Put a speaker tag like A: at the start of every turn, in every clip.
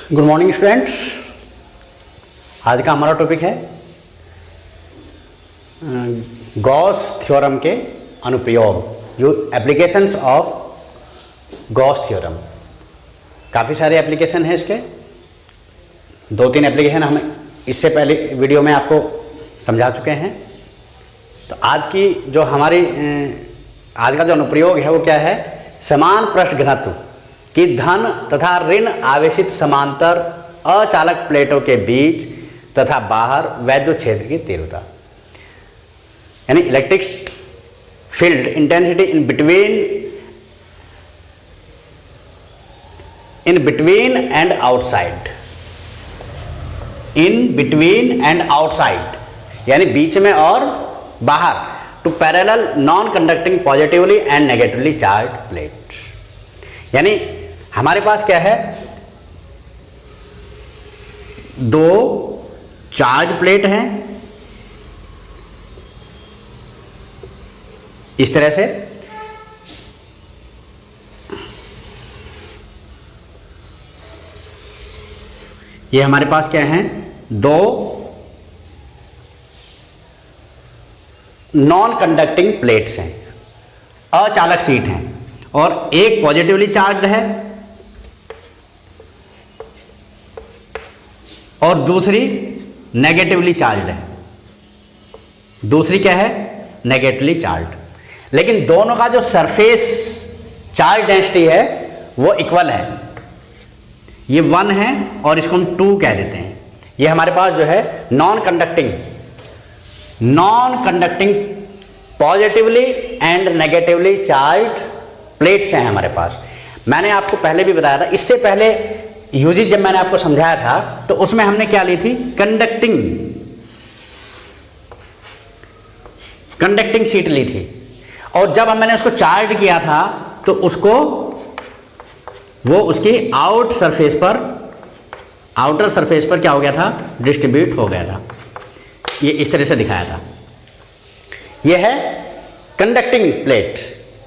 A: Good morning students. आज का हमारा टॉपिक है गॉस थ्योरम के अनुप्रयोग, यो एप्लीकेशंस ऑफ गॉस थ्योरम। काफ़ी सारे एप्लीकेशन हैं इसके, 2-3 एप्लीकेशन हम इससे पहले वीडियो में आपको समझा चुके हैं। तो आज की जो हमारी आज का जो अनुप्रयोग है वो क्या है, समान पृष्ठ घनत्व कि धन तथा ऋण आवेशित समांतर अचालक प्लेटों के बीच तथा बाहर वैद्युत क्षेत्र की तीव्रता, यानी electric field intensity in between and outside, यानी बीच में और बाहर, two parallel non conducting positively and negatively charge plates. यानी हमारे पास क्या है, 2 चार्ज प्लेट हैं इस तरह से, ये हमारे पास क्या है, 2 नॉन कंडक्टिंग प्लेट्स हैं, अचालक सीट हैं, और एक पॉजिटिवली चार्ज्ड है और दूसरी नेगेटिवली चार्ज्ड है। दूसरी क्या है, नेगेटिवली चार्ज्ड। लेकिन दोनों का जो सरफेस चार्ज डेंसिटी है वो इक्वल है। ये 1 है और इसको हम 2 कह देते हैं। ये हमारे पास जो है non conducting positively and negatively charged plates हैं हमारे पास। मैंने आपको पहले भी बताया था, इससे पहले यूजी जब मैंने आपको समझाया था तो उसमें हमने क्या ली थी, कंडक्टिंग सीट ली थी। और जब मैंने उसको चार्ज किया था तो उसको वो उसकी आउटर सरफेस पर क्या हो गया था, डिस्ट्रीब्यूट हो गया था। ये इस तरह से दिखाया था। ये है कंडक्टिंग प्लेट,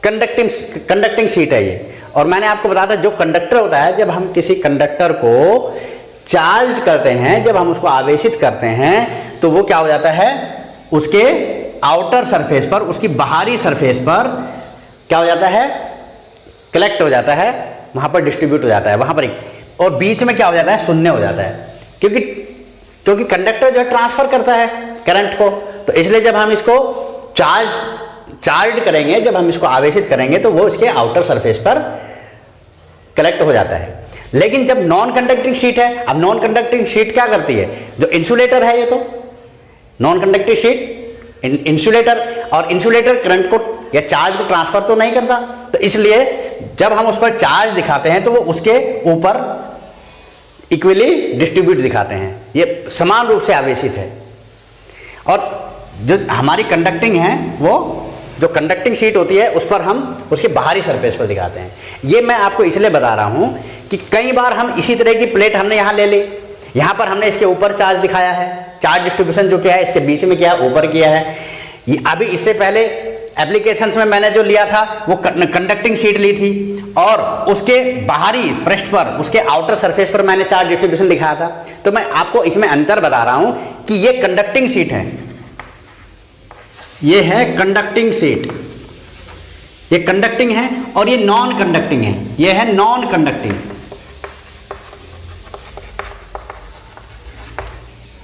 A: कंडक्टिंग सीट है ये। और मैंने आपको बताया था, जो कंडक्टर होता है, जब हम किसी कंडक्टर को चार्ज करते हैं, जब हम उसको आवेशित करते हैं तो वो क्या हो जाता है, उसके आउटर सरफेस पर, उसकी बाहरी सरफेस पर क्या हो जाता है, कलेक्ट हो जाता है, वहाँ पर डिस्ट्रीब्यूट हो जाता है, वहाँ पर। और बीच में क्या हो जाता है, शून्य हो जाता है, क्योंकि कंडक्टर जो है ट्रांसफर करता है करंट को। तो इसलिए जब हम इसको चार्ज करेंगे, जब हम इसको आवेशित करेंगे तो वो इसके आउटर सरफेस पर कलेक्ट हो जाता है। लेकिन जब नॉन कंडक्टिंग शीट है, अब नॉन कंडक्टिंग शीट क्या करती है, जो इंसुलेटर है, ये तो नॉन कंडक्टिंग शीट इंसुलेटर, और इंसुलेटर करंट को या चार्ज को ट्रांसफर तो नहीं करता। तो इसलिए जब हम उस पर चार्ज दिखाते हैं तो वो उसके ऊपर इक्वली डिस्ट्रीब्यूट दिखाते हैं, ये समान रूप से आवेशित है। और जो हमारी कंडक्टिंग है, वो जो कंडक्टिंग शीट होती है उस पर हम उसके बाहरी सरफेस पर दिखाते हैं। ये मैं आपको इसलिए बता रहा हूँ कि कई बार हम इसी तरह की प्लेट हमने यहाँ ले ली, यहाँ पर हमने इसके ऊपर चार्ज दिखाया है, चार्ज डिस्ट्रीब्यूशन जो क्या है, इसके बीच में क्या है, ऊपर किया है। ये अभी इससे पहले एप्लीकेशंस में मैंने जो लिया था वो कंडक्टिंग शीट ली थी, और उसके बाहरी पृष्ठ पर, उसके आउटर सरफेस पर मैंने चार्ज डिस्ट्रीब्यूशन दिखाया था। तो मैं आपको इसमें अंतर बता रहा हूँ कि ये कंडक्टिंग सीट है, ये है कंडक्टिंग सीट, ये कंडक्टिंग है, और ये नॉन कंडक्टिंग है, ये है नॉन कंडक्टिंग।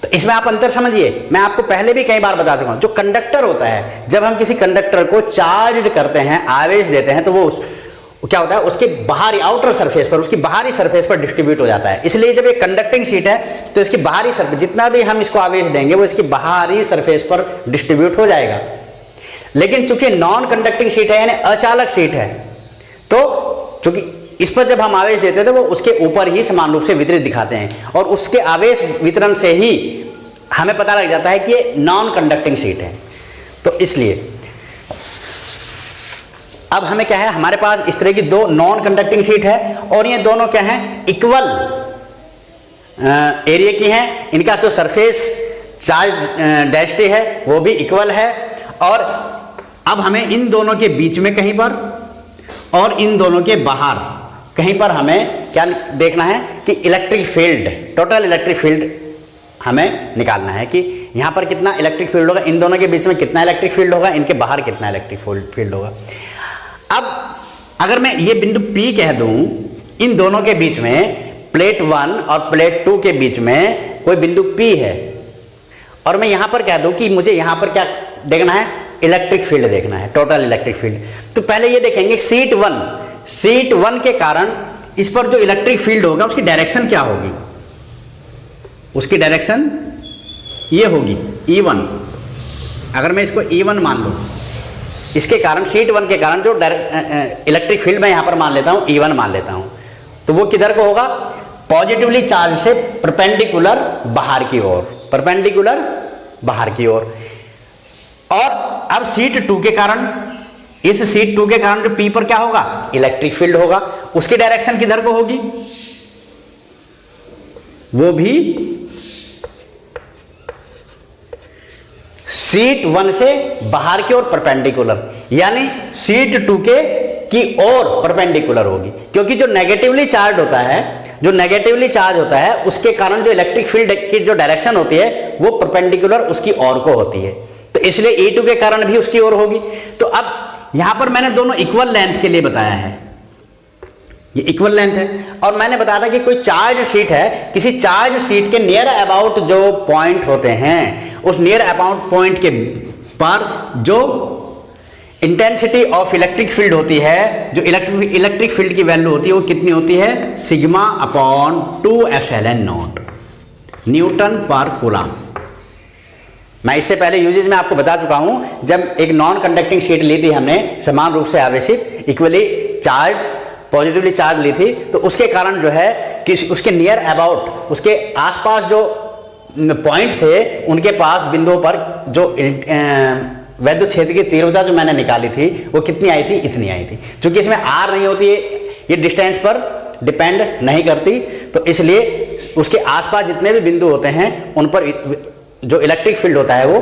A: तो इसमें आप अंतर समझिए। मैं आपको पहले भी कई बार बता चुका हूं, जो कंडक्टर होता है, जब हम किसी कंडक्टर को चार्ज करते हैं, आवेश देते हैं, तो वो क्या होता है, उसके बाहरी आउटर सरफेस पर, उसकी बाहरी सरफेस पर डिस्ट्रीब्यूट हो जाता है। इसलिए जब ये कंडक्टिंग शीट है तो इसकी बाहरी सरफेस, जितना भी हम इसको आवेश देंगे वो इसकी बाहरी सरफेस पर डिस्ट्रीब्यूट हो जाएगा। लेकिन चूंकि नॉन कंडक्टिंग शीट है, यानी अचालक शीट है, तो चूंकि इस पर जब हम आवेश देते हैं तो वो उसके ऊपर ही समान रूप से वितरित दिखाते हैं, और उसके आवेश वितरण से ही हमें पता लग जाता है कि ये नॉन कंडक्टिंग शीट है। तो इसलिए अब हमें क्या है, हमारे पास इस तरह की 2 नॉन कंडक्टिंग शीट है, और ये दोनों क्या हैं, इक्वल एरिया की हैं। इनका जो सरफेस चार्ज डेंसिटी है वो भी इक्वल है, और अब हमें इन दोनों के बीच में कहीं पर और इन दोनों के बाहर कहीं पर हमें क्या क्या देखना है कि electric field, total electric field हमें निकालना है कि यहाँ पर कितना इलेक्ट्रिक फील्ड होगा, इन दोनों के बीच में कितना इलेक्ट्रिक फील्ड होगा, इनके बाहर कितना इलेक्ट्रिक फील्ड होगा। अब अगर मैं ये बिंदु P कह दूं, इन दोनों के बीच में प्लेट 1 और प्लेट 2 के बीच में कोई बिंदु P है, और मैं यहाँ पर कह दूं कि मुझे यहाँ पर क्या देखना है, इलेक्ट्रिक फील्ड देखना है, टोटल इलेक्ट्रिक फील्ड। तो पहले ये देखेंगे शीट 1 के कारण इस पर जो इलेक्ट्रिक फील्ड होगा उसकी डायरेक्शन क्या होगी, उसकी डायरेक्शन ये होगी E1। अगर मैं इसको E1 मान लूँ, इसके कारण शीट 1 के कारण जो इलेक्ट्रिक फील्ड मैं यहाँ पर मान लेता हूँ E1 मान लेता हूँ, तो वो किधर को होगा, पॉजिटिवली चार्ज से परपेंडिकुलर बाहर की ओर, परपेंडिकुलर बाहर की ओर। और अब शीट 2 के कारण, इस शीट 2 के कारण जो P पर क्या होगा, इलेक्ट्रिक फील्ड होगा, उसकी डायरेक्शन किधर को होगी, वो भी शीट 1 से बाहर की ओर परपेंडिकुलर, यानी शीट 2 की ओर परपेंडिकुलर होगी। क्योंकि जो नेगेटिवली चार्ज होता है उसके कारण जो इलेक्ट्रिक फील्ड की जो डायरेक्शन होती है वो परपेंडिकुलर उसकी ओर को होती है, तो इसलिए E2 के कारण भी उसकी ओर होगी। तो अब यहां पर मैंने दोनों इक्वल लेंथ के लिए बताया है, ये इक्वल लेंथ है, और मैंने बताया था कि कोई चार्ज शीट है, किसी चार्ज शीट के नियर अबाउट जो पॉइंट होते हैं, उस नियर अबाउट पॉइंट के पर जो इंटेंसिटी ऑफ इलेक्ट्रिक फील्ड होती है, जो इलेक्ट्रिक फील्ड की वैल्यू होती है वो कितनी होती है, सिग्मा अपॉन 2ε0 न्यूटन पर कूलम। मैं इससे पहले यूजेज में आपको बता चुका हूं, जब एक नॉन कंडक्टिंग शीट ली थी हमने, समान रूप से आवेशित इक्वली चार्ज पॉजिटिवली चार्ज ली थी, तो उसके कारण जो है कि उसके नियर अबाउट, उसके आसपास जो पॉइंट थे उनके पास बिंदुओं पर जो वैद्युत क्षेत्र की तीव्रता जो मैंने निकाली थी वो कितनी आई थी, इतनी आई थी। क्योंकि इसमें R नहीं होती है, ये डिस्टेंस पर डिपेंड नहीं करती, तो इसलिए उसके आसपास जितने भी बिंदु होते हैं उन पर जो इलेक्ट्रिक फील्ड होता है वो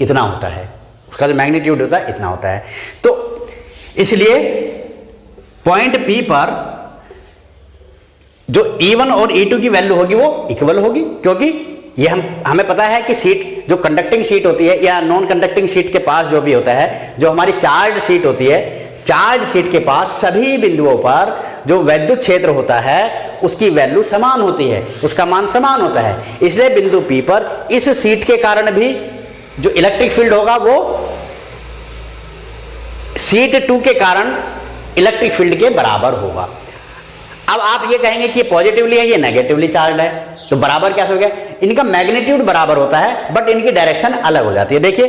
A: इतना होता है, उसका जो मैग्नीट्यूड होता है इतना होता है। तो इसलिए पॉइंट P पर जो E1 और E2 की वैल्यू होगी वो इक्वल होगी, क्योंकि ये हमें पता है कि शीट जो कंडक्टिंग शीट होती है या नॉन कंडक्टिंग शीट के पास जो भी होता है, जो हमारी चार्ज शीट होती है, चार्ज शीट के पास सभी बिंदुओं पर जो वैद्युत क्षेत्र होता है उसकी वैल्यू समान होती है, उसका मान समान होता है। इसलिए बिंदु P पर इस शीट के कारण भी जो इलेक्ट्रिक फील्ड होगा वो शीट 2 के कारण इलेक्ट्रिक फील्ड के बराबर होगा। अब आप ये कहेंगे कि ये पॉजिटिवली है, ये नेगेटिवली चार्ज है, तो बराबर कैसे हो गया, इनका मैग्नीट्यूड बराबर होता है बट इनकी डायरेक्शन अलग हो जाती है। देखिए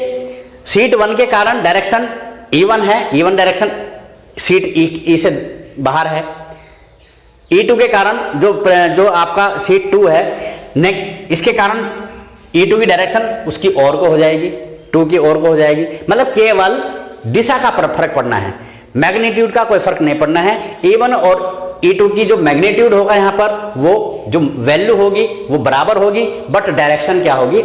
A: शीट 1 के कारण डायरेक्शन E1 है, E1 डायरेक्शन शीट E से बाहर है। E2 के कारण जो आपका शीट 2 है, इसके कारण E2 की डायरेक्शन उसकी ओर को हो जाएगी, 2 की ओर को हो जाएगी। मतलब केवल दिशा का फर्क पड़ना है, मैग्नीट्यूड का कोई फर्क नहीं पड़ना है। E1 और E2 की जो मैग्नीट्यूड होगा यहाँ पर, वो जो वैल्यू होगी वो बराबर होगी, बट डायरेक्शन क्या होगी,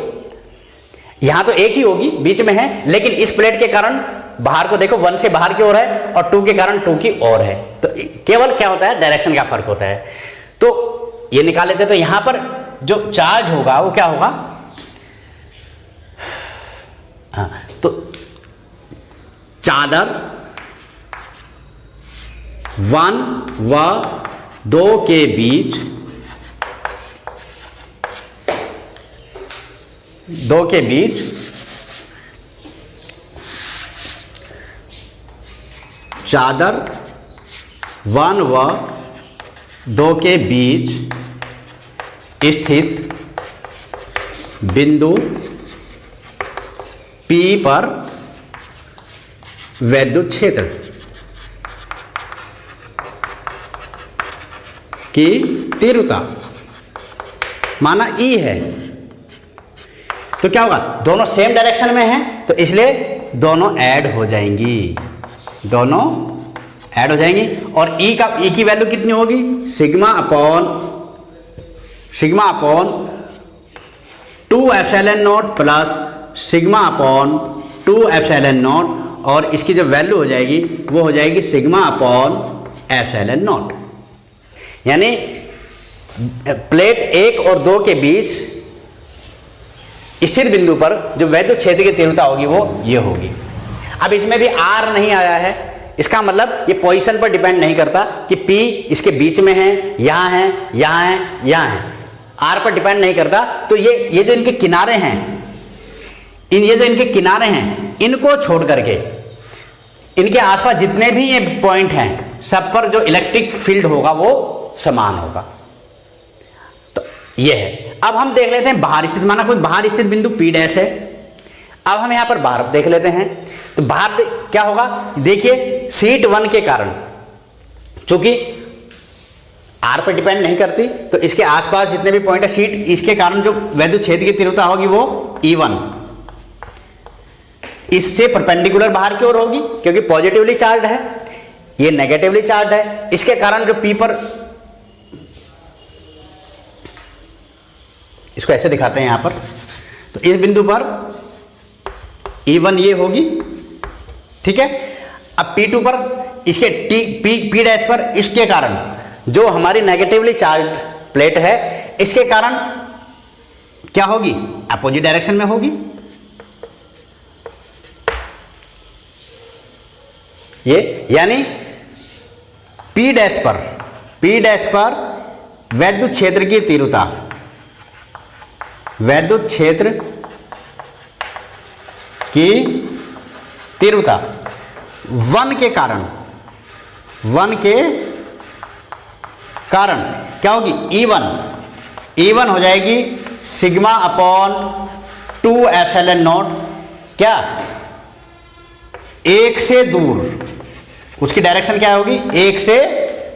A: यहाँ तो एक ही होगी, बीच में है, लेकिन इस प्लेट के कारण बाहर को देखो 1 से बाहर की ओर है और 2 के कारण 2 की ओर है, तो केवल क्या होता है, डायरेक्शन का फर्क होता है। तो ये निकाल लेते हैं। तो यहाँ पर जो चार्ज होगा वो क्या होगा, हाँ, तो चादर 1 व 2 के बीच, 2 के बीच चादर 1 व 2 के बीच स्थित बिंदु P पर वैद्युत क्षेत्र की तीव्रता माना E है, तो क्या होगा, दोनों सेम डायरेक्शन में हैं, तो इसलिए दोनों ऐड हो जाएंगी, दोनों ऐड हो जाएंगी। और E की वैल्यू कितनी होगी, sigma upon 2ε0 plus sigma upon 2ε0, और इसकी जो वैल्यू हो जाएगी वो हो जाएगी सिग्मा अपॉन ε0। यानी प्लेट 1 और 2 के बीच स्थिर बिंदु पर जो वैद्युत क्षेत्र की तीव्रता होगी वो ये होगी। अब इसमें भी आर नहीं आया है, इसका मतलब ये पोजीशन पर डिपेंड नहीं करता कि P इसके बीच में है, यहाँ है, यहाँ है, यहाँ है, आर पर डिपेंड नहीं करता। तो ये जो इनके किनारे हैं, ये जो इनके किनारे हैं, इनको छोड़ करके इनके आसपास जितने भी ये पॉइंट हैं सब पर जो इलेक्ट्रिक फील्ड होगा वो समान होगा। तो ये है। अब हम देख लेते हैं बाहर स्थित, माना कोई बाहर स्थित बिंदु P डैश है। अब हम यहां पर बाहर देख लेते हैं, तो बाहर क्या होगा, देखिए शीट 1 के कारण, चूंकि आर पर डिपेंड नहीं करती तो इसके आसपास जितने भी पॉइंट है शीट, इसके कारण जो वैद्युत क्षेत्र की तीव्रता होगी वो E1 इससे परपेंडिकुलर बाहर की ओर होगी, क्योंकि पॉजिटिवली चार्ज है, ये नेगेटिवली चार्ज है। इसके कारण जो P पर, इसको ऐसे दिखाते हैं यहां पर, तो इस बिंदु पर E1 ये होगी, ठीक है। अब P2 पर इसके P डैश पर, इसके कारण जो हमारी नेगेटिवली चार्ज प्लेट है, इसके कारण क्या होगी, अपोजिट डायरेक्शन में होगी। ये यानी P डैश पर वैद्युत क्षेत्र की तीव्रता, वैद्युत क्षेत्र की तीव्रता 1 के कारण क्या होगी, E1 हो जाएगी सिग्मा अपॉन 2 एप्सिलॉन नॉट, क्या, 1 से दूर, उसकी डायरेक्शन क्या होगी, 1 से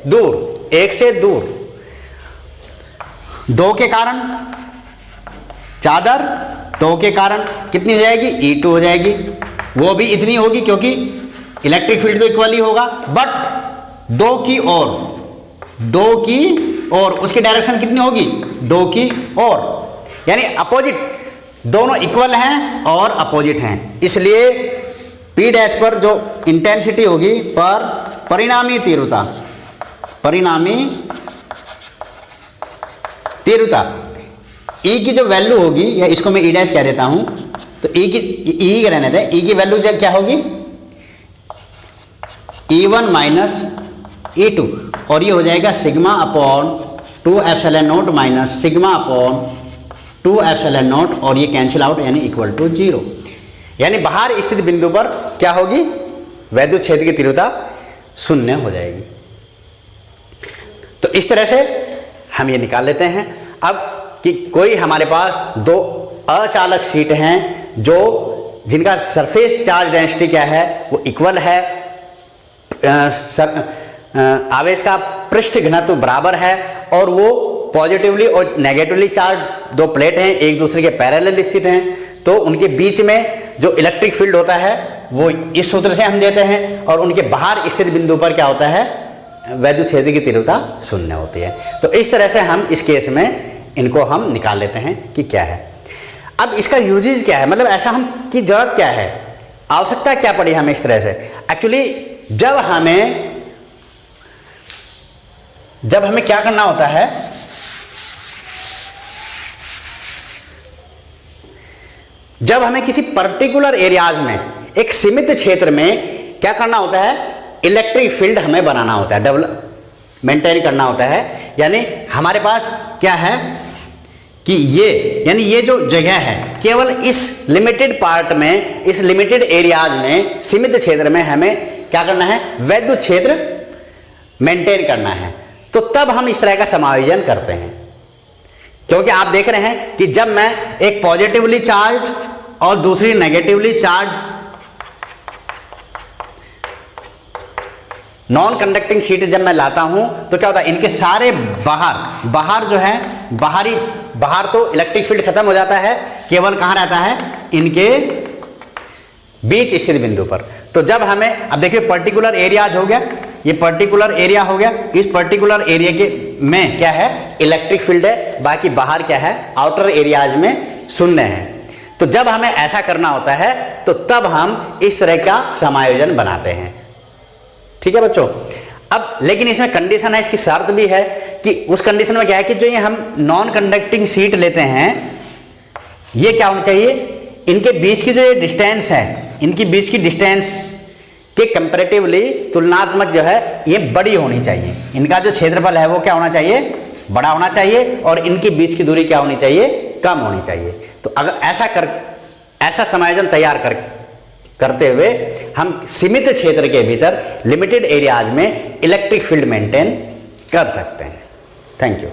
A: दूर। 2 के कारण चादर, 2 के कारण कितनी हो जाएगी, E2 हो जाएगी, वो भी इतनी होगी क्योंकि इलेक्ट्रिक फील्ड तो इक्वल ही होगा, बट 2 की ओर उसकी डायरेक्शन कितनी होगी, 2 की ओर, यानी अपोजिट, दोनों इक्वल हैं और अपोजिट हैं, इसलिए P डैश पर जो इंटेंसिटी होगी पर परिणामी तीव्रता E की जो वैल्यू होगी, या इसको मैं E डैश कह देता हूं, तो E का रहने दें, E की वैल्यू जब क्या होगी, E1 माइनस E2, और ये हो जाएगा sigma upon 2 epsilon not minus sigma upon 2 epsilon not, और ये कैंसिल आउट यानी इक्वल टू 0। यानी बाहर स्थित बिंदु पर क्या होगी, वैद्युत क्षेत्र की तीव्रता 0 हो जाएगी। तो इस तरह से हम ये निकाल लेते हैं। अब कि कोई हमारे पास 2 अचालक शीट हैं जिनका सरफेस चार्ज डेंसिटी क्या है, वो इक्वल है, आवेश का पृष्ठ घनत्व बराबर है, और वो पॉजिटिवली और नेगेटिवली चार्ज 2 प्लेट हैं, एक दूसरे के पैरेलल स्थित हैं, तो उनके बीच में जो इलेक्ट्रिक फील्ड होता है वो इस सूत्र से हम देते हैं, और उनके बाहर स्थित बिंदु पर क्या होता है, वैद्युत क्षेत्र की तीव्रता 0 होती है। तो इस तरह से हम इस केस में इनको हम निकाल लेते हैं कि क्या है। अब इसका यूजेज क्या है, मतलब ऐसा हम की जरूरत क्या है, आवश्यकता क्या पड़ी हमें इस तरह से। एक्चुअली जब हमें क्या करना होता है, जब हमें किसी पर्टिकुलर एरियाज में, एक सीमित क्षेत्र में क्या करना होता है, इलेक्ट्रिक फील्ड हमें बनाना होता है, मेंटेन करना होता है। यानी हमारे पास क्या है कि ये जो जगह है, केवल इस लिमिटेड पार्ट में, इस लिमिटेड एरियाज में, सीमित क्षेत्र में हमें क्या करना है, वैद्युत क्षेत्र मेंटेन करना है। तो तब हम इस तरह का समायोजन करते हैं, क्योंकि आप देख रहे हैं कि जब मैं एक पॉजिटिवली चार्ज और दूसरी negatively charge non conducting sheet जब मैं लाता हूं, तो क्या होता है, इनके सारे बाहर जो है, बाहर तो इलेक्ट्रिक फील्ड खत्म हो जाता है, केवल कहां रहता है, इनके बीच स्थित बिंदु पर। तो जब हमें, अब देखिए पर्टिकुलर एरियाज हो गया, ये पर्टिकुलर एरिया हो गया, इस पर्टिकुलर एरिया के में क्या है, इलेक्ट्रिक फील्ड है, बाकी बाहर क्या है, आउटर एरियाज में 0 है। तो जब हमें ऐसा करना होता है तो तब हम इस तरह का समायोजन बनाते हैं। ठीक है बच्चों। अब लेकिन इसमें कंडीशन है, इसकी शर्त भी है कि उस कंडीशन में क्या है कि जो ये हम नॉन कंडक्टिंग शीट लेते हैं, ये क्या होनी चाहिए, इनके बीच की जो ये डिस्टेंस है, इनकी बीच की डिस्टेंस के कंपैरेटिवली तुलनात्मक जो है ये बड़ी होनी चाहिए। इनका जो क्षेत्रफल है वो क्या होना चाहिए, बड़ा होना चाहिए, और इनकी बीच की दूरी क्या होनी चाहिए, कम होनी चाहिए। तो अगर ऐसा समायोजन तैयार करते हुए हम सीमित क्षेत्र के भीतर लिमिटेड एरियाज में इलेक्ट्रिक फील्ड मेंटेन कर सकते हैं। Thank you.